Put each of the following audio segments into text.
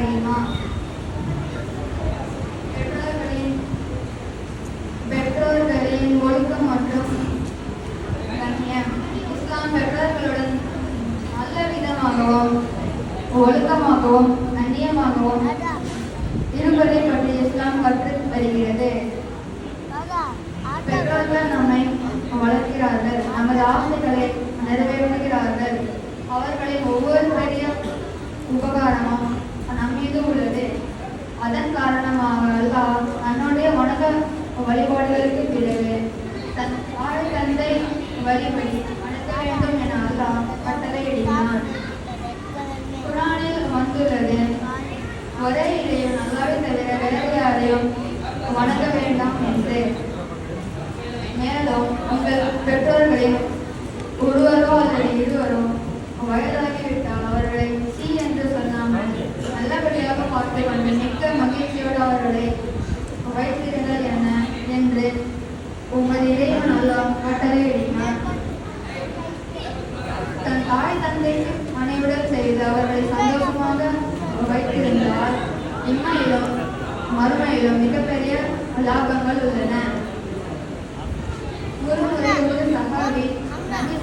கரீமா. பெற்றோர்களின் ஒழுக்கம் மற்றும் கண்ணியம். இஸ்லாம் பெற்றோர்களுடன் நல்ல விதமாகவும் ஒழுக்கமாகவும் கண்ணியமாகவும் இருப்பதை பற்றி இஸ்லாம் கற்றுத் தருகிறது. பெற்றோர்கள் நம்மை வளர்க்கிறார்கள், நமது ஆசைகளை நிறைவேற்றுகிறார்கள். அவர்களின் ஒவ்வொரு பெரிய உபகாரமும் நம் மீது உள்ளது. அதன் காரணமாக அல்லாஹ் தன்னுடைய வணக்க வழிபாடுகளுக்கு பிறகு தன் தாய் தந்தை வழிபடி வணங்க வேண்டும் என அல்லாஹ் கட்டளையிட்டான். குர்ஆனில் வந்துள்ளது, ஒரே இறைவன் அல்லாஹ்வை தவிர வேறு யாரையும் வணங்க வேண்டாம் என்று. மேலும் உங்கள் பெற்றோர்களில் ஒருவரோ அல்லது இருவரோ வயதாகிவிட்டால் அவர்களை சி என்று சொல்லாமல் நல்லபடியாக பார்த்து கொண்டு மிக்க மகிழ்ச்சியோடு அவர்களை வைத்திருங்கள் என என்று உங்கள் இறைவன் அல்லாஹ் கட்டளையிட்டார். தன் தாய் தந்தைக்கு மனைவிடல் செய்து அவர்களை சந்தோஷமாக வைத்திருந்தால் இம்மையிலும் மறுமையிலும் மிகப்பெரிய லாபங்கள் உள்ளன. ஒரு சஹாபி நபி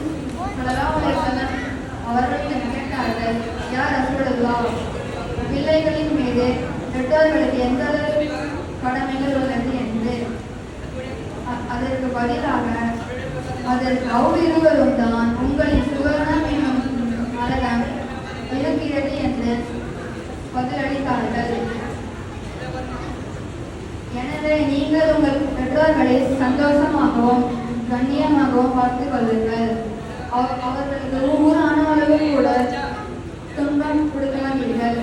ஸல்லல்லாஹு அலைஹி வஸல்லம் அவர்களிடம் கேட்டார்கள், யா ரசூலல்லாஹ், பிள்ளைகளின் மீது பெற்றோர்களுக்கு எந்த அளவு கடமைகள் உள்ளது என்று. அதற்கு பதிலாக, அதற்கு அவ்விருவரும் தான் உங்களின் சுவர்ணம் என்னும் நரகம் இருக்கிறது என்று பதிலளித்தார்கள். எனவே நீங்கள் உங்கள் பெற்றோர்களை சந்தோஷமாகவும் கண்ணியமாகவும் பார்த்துக் கொள்ளுங்கள். அவர்களுக்கு ஒவ்வொரு அணுவளவும் கூட துன்பம் கொடுக்காதீர்கள்.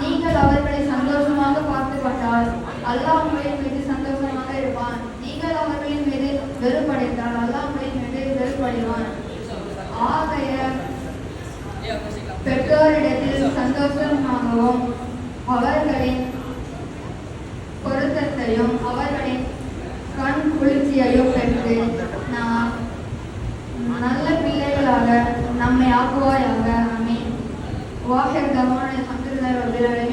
நீங்கள் அவர்களை சந்தோஷமாக பார்த்துக் கொண்டால் அல்லாஹ் உங்களின் மீது சந்தோஷமாக இருப்பான். நீங்கள் அவர்களின் மீது வெறுப்படைத்தால் அல்லாஹ் உங்களின் மீது வெறுப்படைவான். ஆகைய பெற்றோரிடத்தில் சந்தோஷமாகவும் அவர்களின் பொருத்தத்தையும் அவர்களின் கண் குளிர்ச்சியையும் பெற்று நாம் நல்ல பிள்ளைகளாக நம்மை ஆக்குவாயாக. ஆமீன். வாஹிர் தவான அல்ஹம்துலில்லாஹி ரப்பில் ஆலமீன்.